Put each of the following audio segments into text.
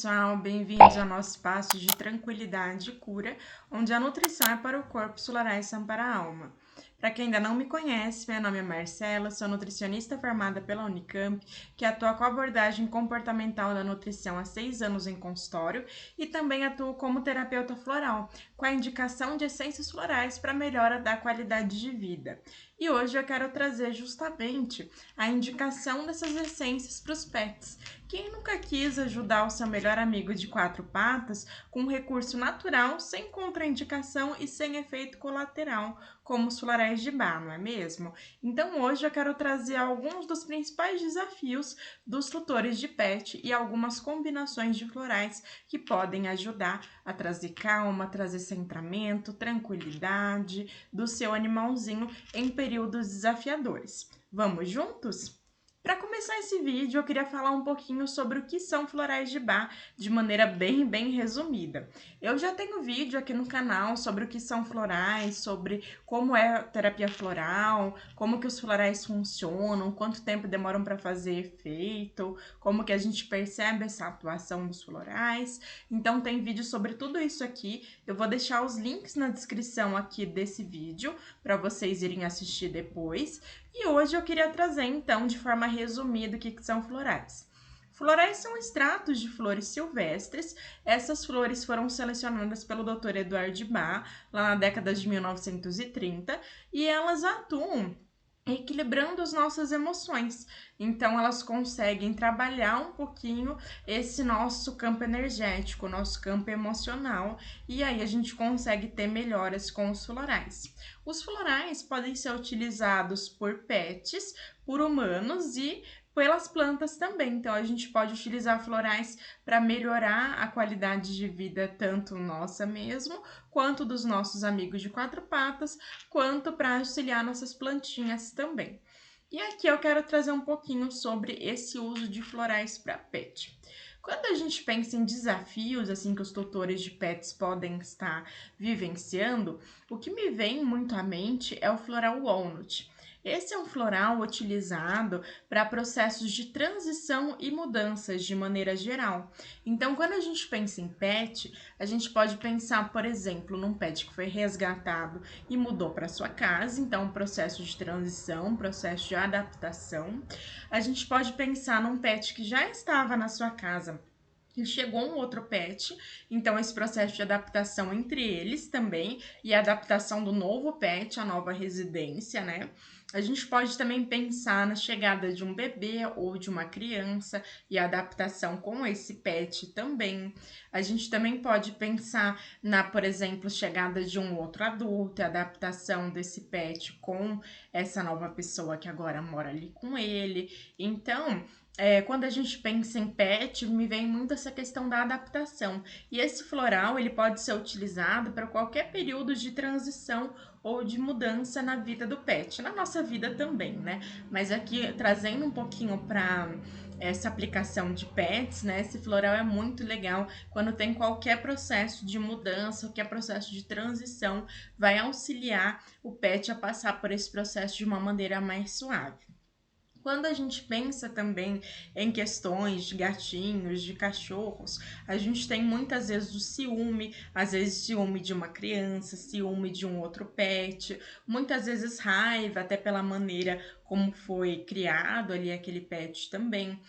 pessoal, bem-vindos ao nosso espaço de tranquilidade e cura, onde a nutrição é para o corpo, os florais são para a alma. Para quem ainda não me conhece, meu nome é Marcela, sou nutricionista formada pela Unicamp, que atua com a abordagem comportamental da nutrição há 6 anos em consultório e também atuo como terapeuta floral, com a indicação de essências florais para melhora da qualidade de vida. E hoje eu quero trazer justamente a indicação dessas essências para os pets. Quem nunca quis ajudar o seu melhor amigo de 4 patas com um recurso natural, sem contraindicação e sem efeito colateral, como os florais de bar, não é mesmo? Então hoje eu quero trazer alguns dos principais desafios dos tutores de pet e algumas combinações de florais que podem ajudar a trazer calma, trazer centramento, tranquilidade do seu animalzinho em períodos desafiadores. Vamos juntos? Para começar esse vídeo, eu queria falar um pouquinho sobre o que são florais de bar, de maneira bem resumida. Eu já tenho vídeo aqui no canal sobre o que são florais, sobre como é a terapia floral, como que os florais funcionam, quanto tempo demoram para fazer efeito, como que a gente percebe essa atuação dos florais. Então tem vídeo sobre tudo isso aqui. Eu vou deixar os links na descrição aqui desse vídeo para vocês irem assistir depois. E hoje eu queria trazer, então, de forma resumida, o que são florais. Florais são extratos de flores silvestres. Essas flores foram selecionadas pelo Dr. Eduard Bach, lá na década de 1930, e elas atuam equilibrando as nossas emoções. Então, elas conseguem trabalhar um pouquinho esse nosso campo energético, nosso campo emocional, e aí a gente consegue ter melhoras com os florais. Os florais podem ser utilizados por pets, por humanos e pelas plantas também. Então, a gente pode utilizar florais para melhorar a qualidade de vida, tanto nossa mesmo, quanto dos nossos amigos de 4 patas, quanto para auxiliar nossas plantinhas também. E aqui eu quero trazer um pouquinho sobre esse uso de florais para pet. Quando a gente pensa em desafios assim que os tutores de pets podem estar vivenciando, o que me vem muito à mente é o floral walnut. Esse é um floral utilizado para processos de transição e mudanças de maneira geral. Então, quando a gente pensa em pet, a gente pode pensar, por exemplo, num pet que foi resgatado e mudou para sua casa, então um processo de transição, um processo de adaptação. A gente pode pensar num pet que já estava na sua casa e chegou um outro pet, então esse processo de adaptação entre eles também e a adaptação do novo pet à nova residência, né? A gente pode também pensar na chegada de um bebê ou de uma criança e a adaptação com esse pet também. A gente também pode pensar na, por exemplo, chegada de um outro adulto, a adaptação desse pet com essa nova pessoa que agora mora ali com ele. Então, quando a gente pensa em pet, me vem muito essa questão da adaptação. E esse floral, ele pode ser utilizado para qualquer período de transição ou de mudança na vida do pet, na nossa vida também, né? Mas aqui, trazendo um pouquinho para essa aplicação de pets, né? Esse floral é muito legal quando tem qualquer processo de mudança, qualquer processo de transição, vai auxiliar o pet a passar por esse processo de uma maneira mais suave. Quando a gente pensa também em questões de gatinhos, de cachorros, a gente tem muitas vezes o ciúme, às vezes ciúme de uma criança, ciúme de um outro pet, muitas vezes raiva, até pela maneira como foi criado ali aquele pet também.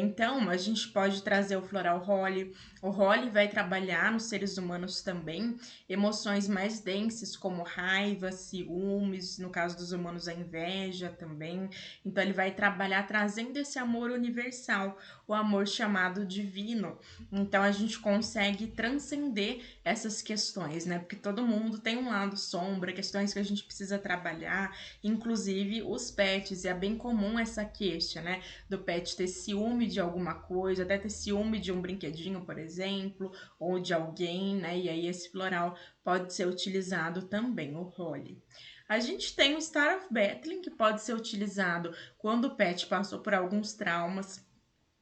Então, a gente pode trazer o floral Holly. O Holly vai trabalhar nos seres humanos também emoções mais densas, como raiva, ciúmes, no caso dos humanos, a inveja também. Então, ele vai trabalhar trazendo esse amor universal, o amor chamado divino. Então, a gente consegue transcender essas questões, né? Porque todo mundo tem um lado sombra, questões que a gente precisa trabalhar, inclusive os pets. E é bem comum essa queixa, né? Do pet ter ciúme de alguma coisa, até ter ciúme de um brinquedinho, por exemplo, ou de alguém, né? E aí esse floral pode ser utilizado também, o Holly. A gente tem o Star of Bethlehem, que pode ser utilizado quando o pet passou por alguns traumas.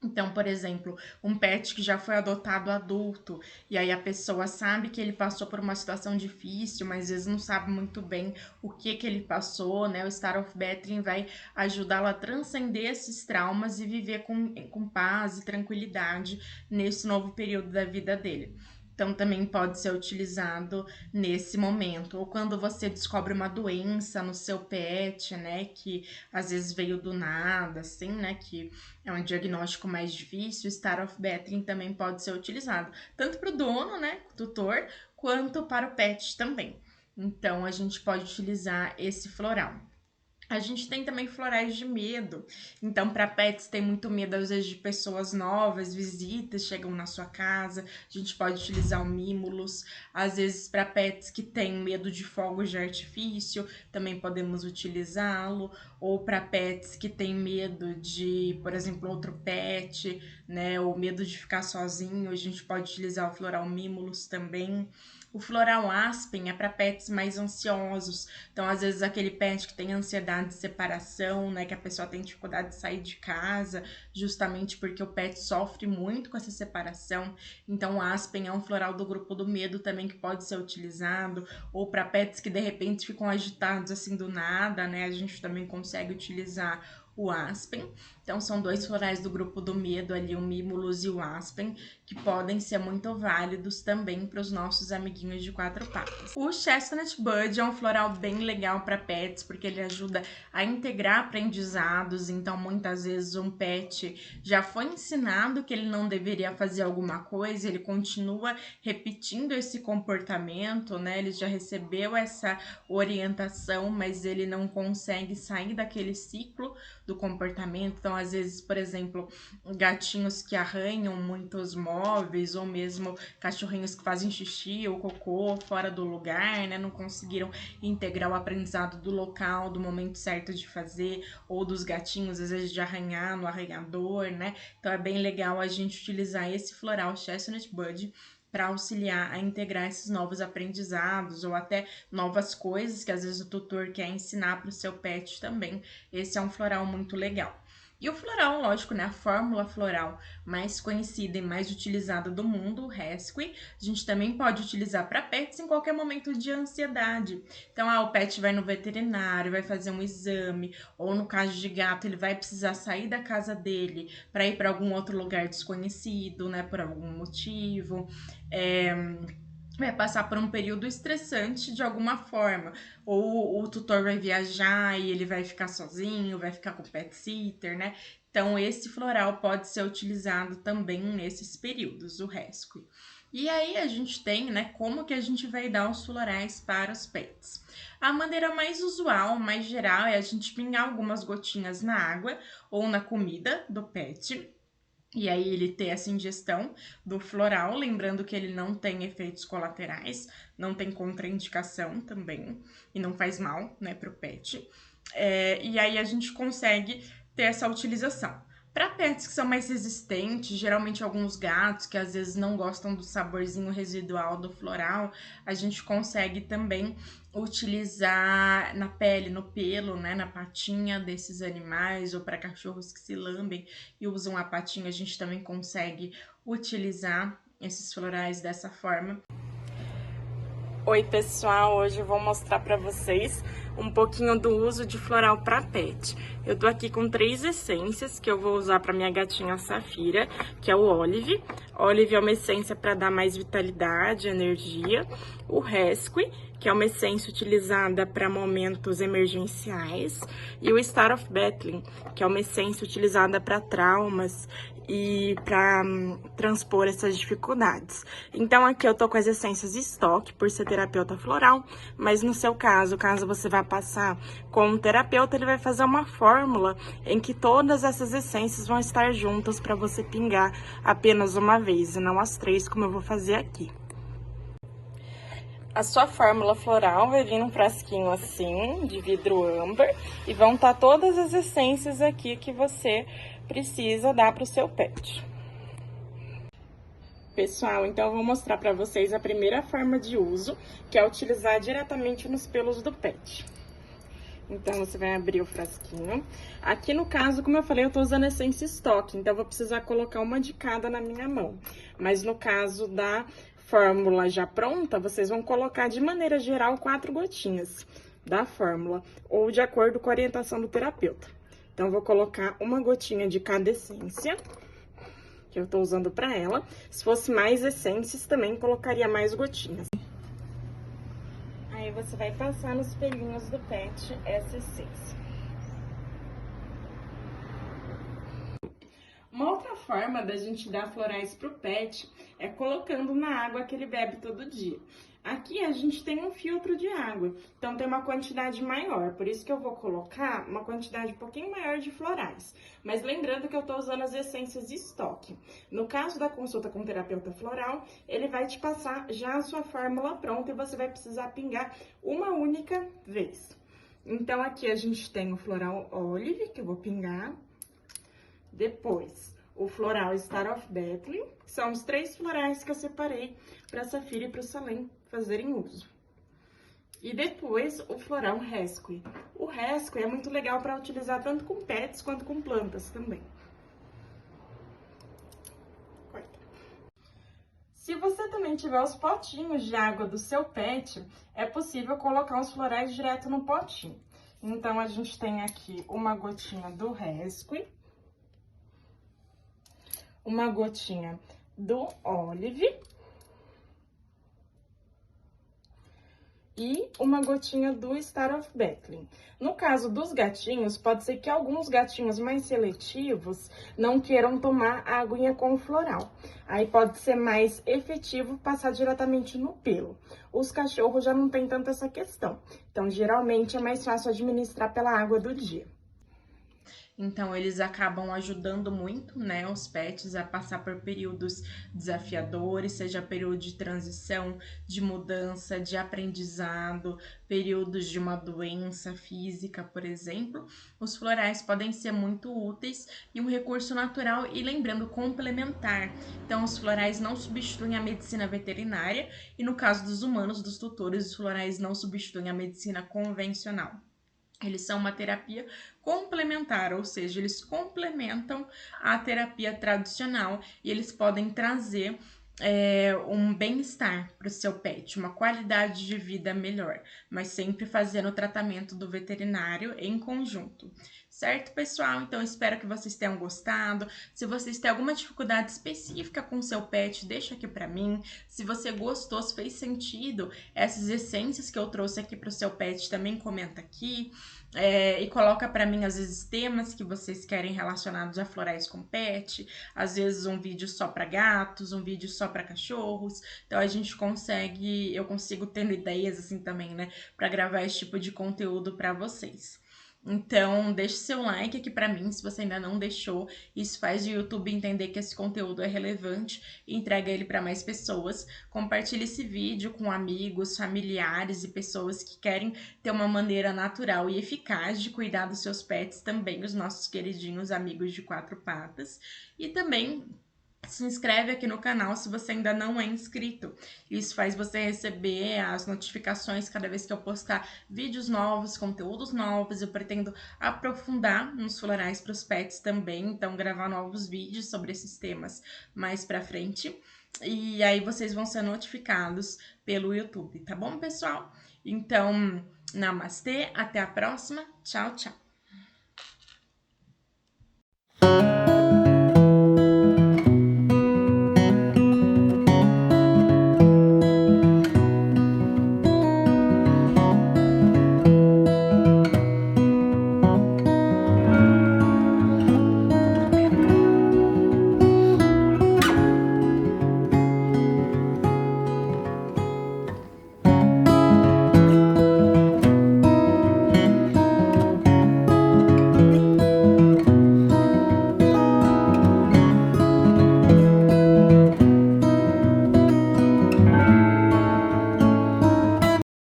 Então, por exemplo, um pet que já foi adotado adulto, e aí a pessoa sabe que ele passou por uma situação difícil, mas às vezes não sabe muito bem o que ele passou, né? O Star of Bethlehem vai ajudá-lo a transcender esses traumas e viver com paz e tranquilidade nesse novo período da vida dele. Então, também pode ser utilizado nesse momento. Ou quando você descobre uma doença no seu pet, né? Que às vezes veio do nada, assim, né? Que é um diagnóstico mais difícil, o Star of Bethlehem também pode ser utilizado. Tanto para o dono, né? Tutor, quanto para o pet também. Então, a gente pode utilizar esse floral. A gente tem também florais de medo. Então, para pets tem muito medo, às vezes, de pessoas novas, visitas chegam na sua casa. A gente pode utilizar o Mimulus. Às vezes, para pets que têm medo de fogos de artifício, também podemos utilizá-lo. Ou para pets que têm medo de, por exemplo, outro pet, né? Ou medo de ficar sozinho, a gente pode utilizar o floral Mimulus também. O floral Aspen é para pets mais ansiosos. Então, às vezes, aquele pet que tem ansiedade de separação, né? Que a pessoa tem dificuldade de sair de casa, justamente porque o pet sofre muito com essa separação. Então, o Aspen é um floral do grupo do medo também que pode ser utilizado. Ou para pets que, de repente, ficam agitados assim do nada, né? A gente também consegue utilizar o Aspen. Então, são dois florais do grupo do medo ali, o Mimulus e o Aspen, que podem ser muito válidos também para os nossos amiguinhos de quatro patas. O Chestnut Bud é um floral bem legal para pets, porque ele ajuda a integrar aprendizados. Então, muitas vezes um pet já foi ensinado que ele não deveria fazer alguma coisa, ele continua repetindo esse comportamento, né? Ele já recebeu essa orientação, mas ele não consegue sair daquele ciclo do comportamento. Então, às vezes, por exemplo, gatinhos que arranham muitos móveis, ou mesmo cachorrinhos que fazem xixi ou cocô fora do lugar, né? Não conseguiram integrar o aprendizado do local, do momento certo de fazer, ou dos gatinhos, às vezes, de arranhar no arranhador, né? Então, é bem legal a gente utilizar esse floral Chestnut Bud para auxiliar a integrar esses novos aprendizados ou até novas coisas que às vezes o tutor quer ensinar para o seu pet também. Esse é um floral muito legal. E o floral, lógico, né, a fórmula floral mais conhecida e mais utilizada do mundo, o Rescue, a gente também pode utilizar para pets em qualquer momento de ansiedade. Então, o pet vai no veterinário, vai fazer um exame, ou no caso de gato, ele vai precisar sair da casa dele para ir para algum outro lugar desconhecido, né, por algum motivo. Vai passar por um período estressante de alguma forma. Ou o tutor vai viajar e ele vai ficar sozinho, vai ficar com o pet sitter, né? Então, esse floral pode ser utilizado também nesses períodos, o Rescue. E aí, a gente tem, né, como que a gente vai dar os florais para os pets. A maneira mais usual, mais geral, é a gente pingar algumas gotinhas na água ou na comida do pet. E aí ele ter essa ingestão do floral, lembrando que ele não tem efeitos colaterais, não tem contraindicação também, e não faz mal, né, pro pet. E aí a gente consegue ter essa utilização. Para pets que são mais resistentes, geralmente alguns gatos que às vezes não gostam do saborzinho residual do floral, a gente consegue também utilizar na pele, no pelo, né, na patinha desses animais, ou para cachorros que se lambem e usam a patinha, a gente também consegue utilizar esses florais dessa forma. Oi pessoal, hoje eu vou mostrar para vocês um pouquinho do uso de floral para pet. Eu tô aqui com 3 essências que eu vou usar para minha gatinha Safira, que é o Olive. Olive é uma essência para dar mais vitalidade, energia. O Rescue, que é uma essência utilizada para momentos emergenciais. E o Star of Bethlehem, que é uma essência utilizada para traumas e para transpor essas dificuldades. Então, aqui eu tô com as essências em estoque, por ser terapeuta floral, mas no seu caso você vai passar com um terapeuta, ele vai fazer uma fórmula em que todas essas essências vão estar juntas para você pingar apenas uma vez, e não as 3, como eu vou fazer aqui. A sua fórmula floral vai vir num frasquinho assim, de vidro âmbar, e vão estar todas as essências aqui que você precisa dar para o seu pet. Pessoal, então eu vou mostrar para vocês a primeira forma de uso, que é utilizar diretamente nos pelos do pet. Então, você vai abrir o frasquinho. Aqui, no caso, como eu falei, eu tô usando essência estoque, então eu vou precisar colocar uma de cada na minha mão. Mas no caso da fórmula já pronta, vocês vão colocar, de maneira geral, 4 gotinhas da fórmula, ou de acordo com a orientação do terapeuta. Então, eu vou colocar uma gotinha de cada essência, que eu tô usando pra ela. Se fosse mais essências, também colocaria mais gotinhas. Aí, você vai passar nos pelinhos do pet essa essência. Uma outra forma da gente dar florais pro pet é colocando na água que ele bebe todo dia. Aqui a gente tem um filtro de água, então tem uma quantidade maior, por isso que eu vou colocar uma quantidade um pouquinho maior de florais. Mas lembrando que eu tô usando as essências de estoque. No caso da consulta com o terapeuta floral, ele vai te passar já a sua fórmula pronta e você vai precisar pingar uma única vez. Então aqui a gente tem o floral Olive, que eu vou pingar. Depois, o floral Star of Bethlehem, que são os 3 florais que eu separei para a Safira e para o Salem fazerem uso. E depois, o floral Rescue. O Rescue é muito legal para utilizar tanto com pets quanto com plantas também. Corta. Se você também tiver os potinhos de água do seu pet, é possível colocar os florais direto no potinho. Então, a gente tem aqui uma gotinha do Rescue, uma gotinha do Olive e uma gotinha do Star of Bethlehem. No caso dos gatinhos, pode ser que alguns gatinhos mais seletivos não queiram tomar a aguinha com floral. Aí pode ser mais efetivo passar diretamente no pelo. Os cachorros já não tem tanto essa questão. Então, geralmente, é mais fácil administrar pela água do dia. Então, eles acabam ajudando muito, né, os pets a passar por períodos desafiadores, seja período de transição, de mudança, de aprendizado, períodos de uma doença física, por exemplo. Os florais podem ser muito úteis e um recurso natural e, lembrando, complementar. Então, os florais não substituem a medicina veterinária e, no caso dos humanos, dos tutores, os florais não substituem a medicina convencional. Eles são uma terapia complementar, ou seja, eles complementam a terapia tradicional e eles podem trazer um bem-estar para o seu pet, uma qualidade de vida melhor, mas sempre fazendo o tratamento do veterinário em conjunto. Certo, pessoal? Então, espero que vocês tenham gostado. Se vocês têm alguma dificuldade específica com o seu pet, deixa aqui para mim. Se você gostou, se fez sentido essas essências que eu trouxe aqui para o seu pet, também comenta aqui. E coloca para mim, às vezes, temas que vocês querem relacionados a florais com pet, às vezes um vídeo só para gatos, um vídeo só para cachorros. Então eu consigo tendo ideias assim também, né, para gravar esse tipo de conteúdo para vocês. Então, deixe seu like aqui pra mim, se você ainda não deixou. Isso faz o YouTube entender que esse conteúdo é relevante e entrega ele para mais pessoas. Compartilhe esse vídeo com amigos, familiares e pessoas que querem ter uma maneira natural e eficaz de cuidar dos seus pets também, os nossos queridinhos amigos de 4 patas. E também se inscreve aqui no canal se você ainda não é inscrito. Isso faz você receber as notificações cada vez que eu postar vídeos novos, conteúdos novos. Eu pretendo aprofundar nos florais para os pets também, então gravar novos vídeos sobre esses temas mais pra frente. E aí vocês vão ser notificados pelo YouTube, tá bom, pessoal? Então, namastê, até a próxima. Tchau, tchau.